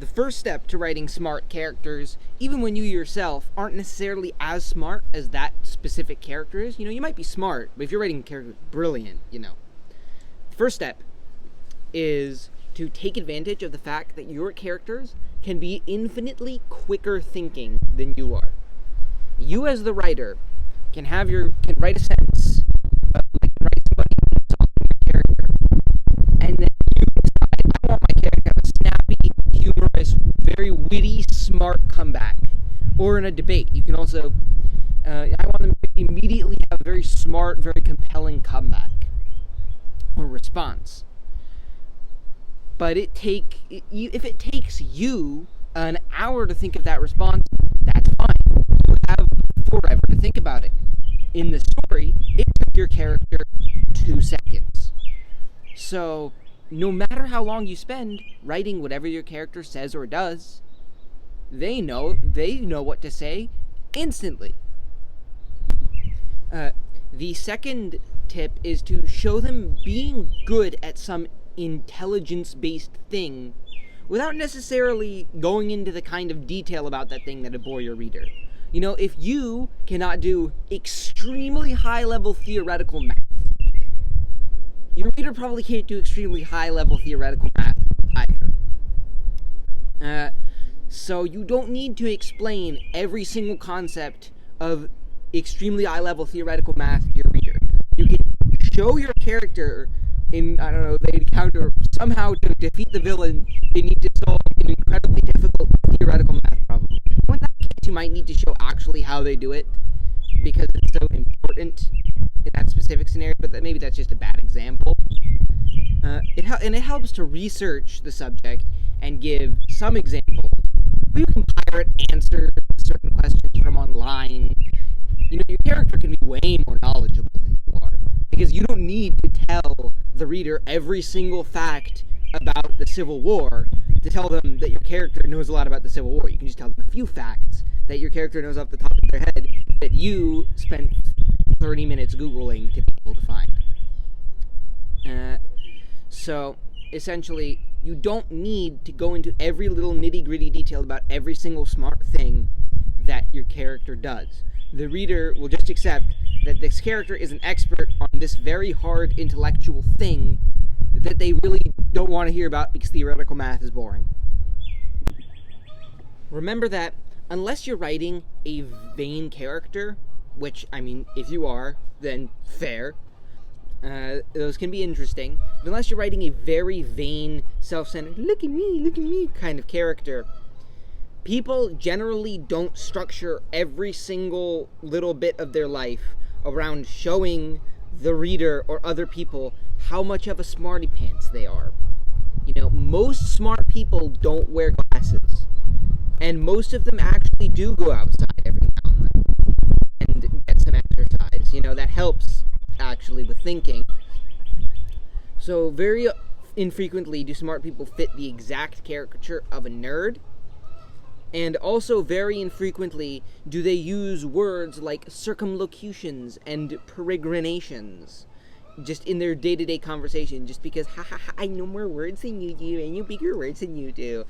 the first step to writing smart characters, even when you yourself aren't necessarily as smart as that specific character is. You might be smart, but if you're writing a character brilliant, The first step is to take advantage of the fact that your characters can be infinitely quicker thinking than you are. You as the writer can write a sentence, write somebody talking to your character, and then you decide, I want my character to have a snappy, humorous, very witty, smart comeback. Or in a debate, you can also, I want them to immediately have a very smart, very compelling comeback or response. But if it takes you an hour to think of that response, that's fine. You have forever to think about it. In the story, it took your character 2 seconds. So, no matter how long you spend writing whatever your character says or does, they know what to say instantly. The second tip is to show them being good at some intelligence-based thing without necessarily going into the kind of detail about that thing that'd bore your reader. If you cannot do extremely high-level theoretical math, your reader probably can't do extremely high-level theoretical math either. So you don't need to explain every single concept of extremely high-level theoretical math to your reader. You can show your character they encounter somehow to defeat the villain, they need to solve an incredibly difficult theoretical math problem. In that case, you might need to show actually how they do it, because it's so important in that specific scenario, but maybe that's just a bad example. It helps to research the subject and give some examples. You can pirate answers to certain questions from online. Your character can be way more knowledgeable than you are, because you don't need to tell the reader every single fact about the Civil War to tell them that your character knows a lot about the Civil War. You can just tell them a few facts that your character knows off the top of their head that you spent 30 minutes Googling to be able to find. So, essentially, you don't need to go into every little nitty-gritty detail about every single smart thing that your character does. The reader will just accept that this character is an expert on this very hard intellectual thing that they really don't want to hear about because theoretical math is boring. Remember that unless you're writing a vain character, which, if you are, then fair, those can be interesting, but unless you're writing a very vain, self-centered, look at me kind of character, people generally don't structure every single little bit of their life around showing the reader or other people how much of a smarty pants they are. Most smart people don't wear glasses, and most of them actually do go outside every now and then and get some exercise. That helps actually with thinking. So very infrequently do smart people fit the exact caricature of a nerd. And also very infrequently do they use words like circumlocutions and peregrinations just in their day-to-day conversation, just because, I know more words than you do, and you bigger words than you do.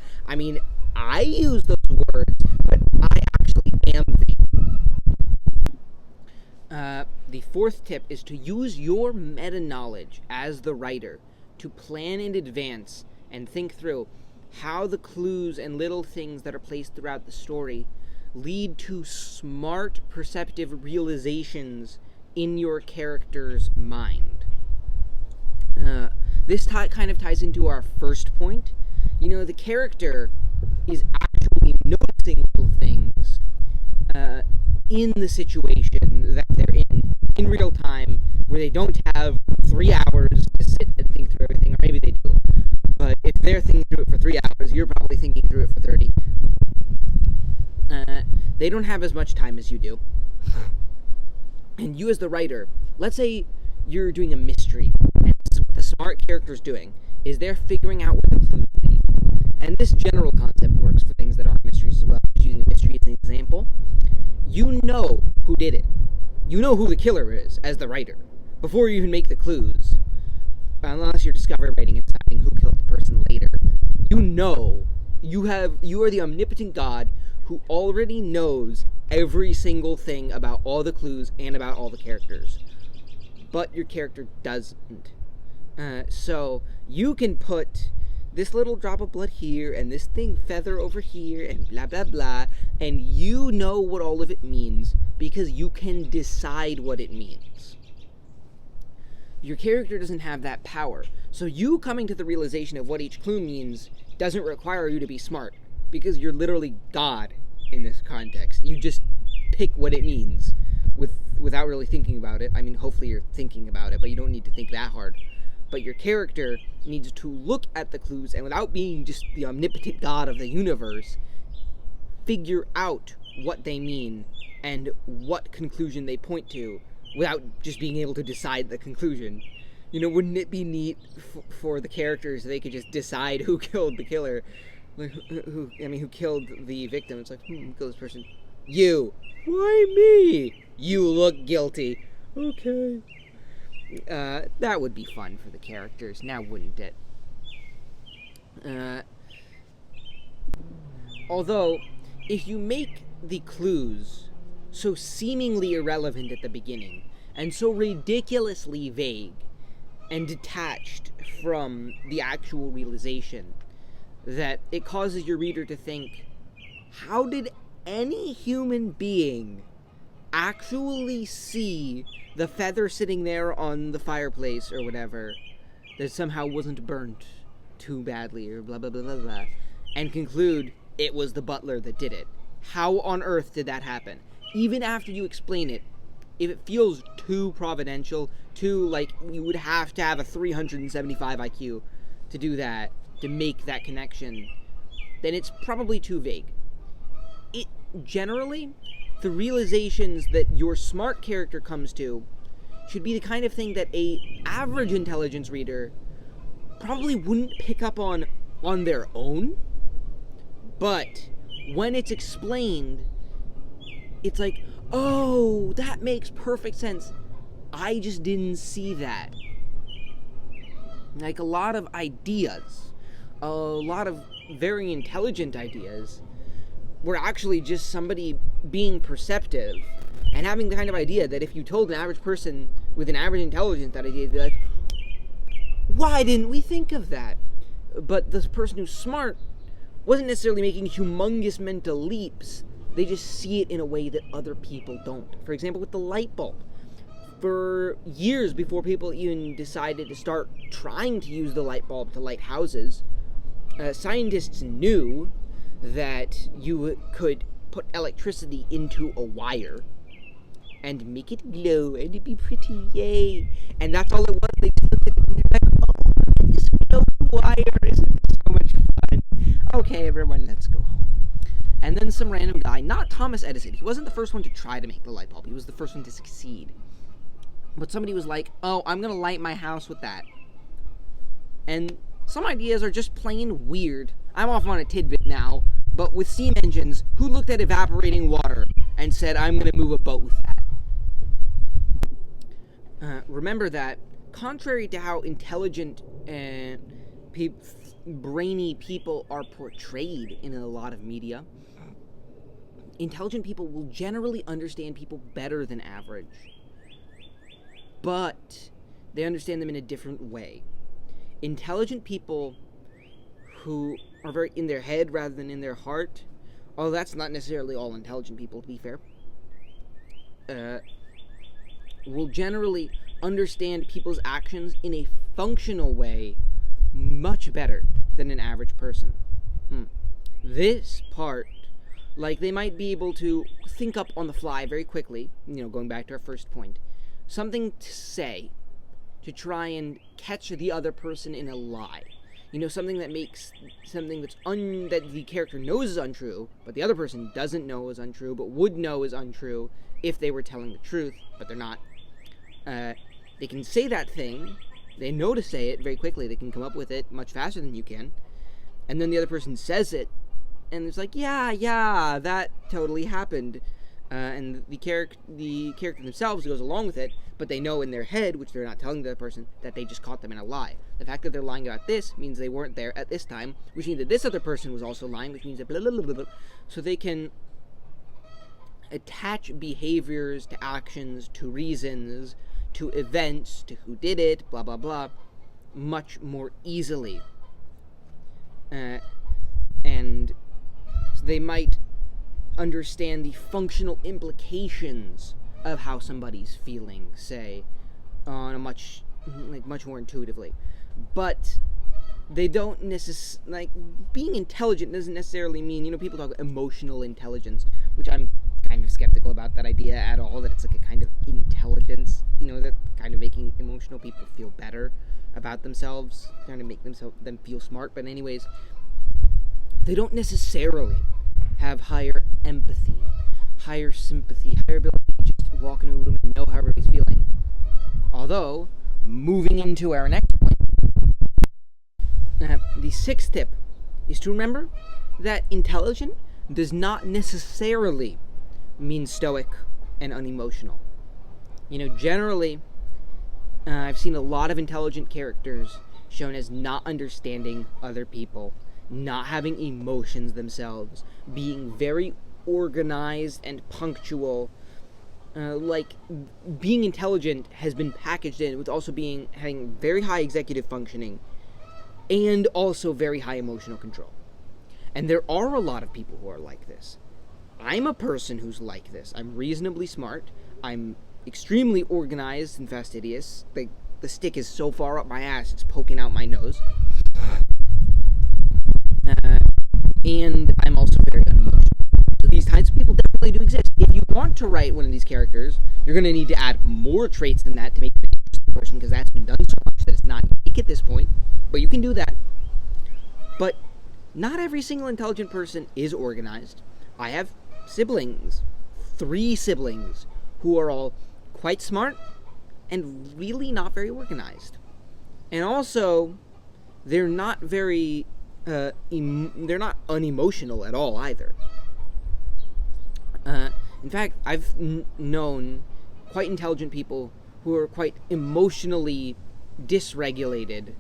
I use those words, but I actually am vain. The fourth tip is to use your meta-knowledge as the writer to plan in advance and think through how the clues and little things that are placed throughout the story lead to smart, perceptive realizations in your character's mind. This kind of ties into our first point. The character is actually noticing little things in the situation that they're in real time, where they don't have 3 hours to sit and think through everything, or maybe they do. But if they're thinking through it for 3 hours, you're probably thinking through it for 30. They don't have as much time as you do. And you as the writer, let's say you're doing a mystery, and what the smart character's doing is they're figuring out what the clues lead. And this general concept works for things that aren't mysteries as well. Just using a mystery as an example. You know who did it. You know who the killer is as the writer before you even make the clues. Unless you're discovery writing and deciding who killed the person later. You know You are the omnipotent God who already knows every single thing about all the clues and about all the characters. But your character doesn't. So you can put this little drop of blood here and this thing feather over here and blah blah blah, and you know what all of it means because you can decide what it means. Your character doesn't have that power. So you coming to the realization of what each clue means doesn't require you to be smart, because you're literally God in this context. You just pick what it means without really thinking about it. I mean, hopefully you're thinking about it, but you don't need to think that hard. But your character needs to look at the clues and, without being just the omnipotent God of the universe, figure out what they mean and what conclusion they point to without just being able to decide the conclusion. You know, wouldn't it be neat for the characters, they could just decide who killed the killer? Like, who killed the victim? It's like, who killed this person? You. Why me? You look guilty. Okay. That would be fun for the characters, now wouldn't it? Although, if you make the clues so seemingly irrelevant at the beginning, and so ridiculously vague, and detached from the actual realization, that it causes your reader to think, how did any human being actually see the feather sitting there on the fireplace or whatever that somehow wasn't burnt too badly or blah blah blah blah blah, and conclude it was the butler that did it? How on earth did that happen? Even after you explain it, if it feels too providential, too like you would have to have a 375 IQ to do that, to make that connection, then it's probably too vague. Generally, the realizations that your smart character comes to should be the kind of thing that a average intelligence reader probably wouldn't pick up on their own, but when it's explained, it's like, oh, that makes perfect sense. I just didn't see that. Like, a lot of ideas, a lot of very intelligent ideas, were actually just somebody being perceptive and having the kind of idea that if you told an average person with an average intelligence that idea, they'd be like, why didn't we think of that? But the person who's smart wasn't necessarily making humongous mental leaps. They just see it in a way that other people don't. For example, with the light bulb. For years before people even decided to start trying to use the light bulb to light houses, scientists knew that you could put electricity into a wire and make it glow and it'd be pretty, yay. And that's all it was. They just looked at it and they're like, oh, this glowing wire, isn't this so much fun? Okay, everyone, let's go home. And then some random guy, not Thomas Edison, he wasn't the first one to try to make the light bulb, he was the first one to succeed. But somebody was like, oh, I'm gonna light my house with that. And some ideas are just plain weird. I'm off on a tidbit now, but with steam engines, who looked at evaporating water and said, I'm going to move a boat with that? Remember that, contrary to how intelligent and brainy people are portrayed in a lot of media, intelligent people will generally understand people better than average. But they understand them in a different way. Intelligent people who are very in their head rather than in their heart, although that's not necessarily all intelligent people, to be fair, will generally understand people's actions in a functional way much better than an average person. This part, like, they might be able to think up on the fly very quickly, going back to our first point, something to say to try and catch the other person in a lie. Something that makes something that the character knows is untrue, but the other person doesn't know is untrue, but would know is untrue if they were telling the truth, but they're not. They can say that thing, they know to say it very quickly, they can come up with it much faster than you can, and then the other person says it, and it's like, yeah, that totally happened. And the character themselves goes along with it, but they know in their head, which they're not telling the other person, that they just caught them in a lie. The fact that they're lying about this means they weren't there at this time, which means that this other person was also lying, which means that blah, blah, blah, blah, blah. So they can attach behaviors to actions, to reasons, to events, to who did it, blah, blah, blah, much more easily. And so they might understand the functional implications of how somebody's feeling, say, on a much more intuitively. But they don't necessarily, being intelligent doesn't necessarily mean, people talk about emotional intelligence, which I'm kind of skeptical about that idea at all, that it's like a kind of intelligence, that kind of making emotional people feel better about themselves, trying to make them feel smart. But anyways, they don't necessarily have higher empathy, higher sympathy, higher ability to just walk into a room and know how everybody's feeling. Although, moving into our next point, the sixth tip is to remember that intelligent does not necessarily mean stoic and unemotional. Generally, I've seen a lot of intelligent characters shown as not understanding other people, not having emotions themselves, being very organized and punctual. Being intelligent has been packaged in with also having very high executive functioning and also very high emotional control. And there are a lot of people who are like this. I'm a person who's like this. I'm reasonably smart. I'm extremely organized and fastidious. The stick is so far up my ass, it's poking out my nose. And I'm also very unemotional. So these types of people definitely do exist. If you want to write one of these characters, you're going to need to add more traits than that to make it an interesting person, because that's been done so much that it's not unique at this point. But you can do that. But not every single intelligent person is organized. I have siblings, 3 siblings, who are all quite smart and really not very organized. And also, they're not very they're not unemotional at all either. In fact, I've known quite intelligent people who are quite emotionally dysregulated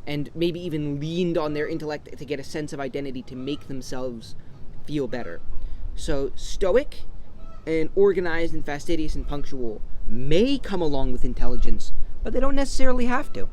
and maybe even leaned on their intellect to get a sense of identity to make themselves feel better. So stoic and organized and fastidious and punctual may come along with intelligence, but they don't necessarily have to.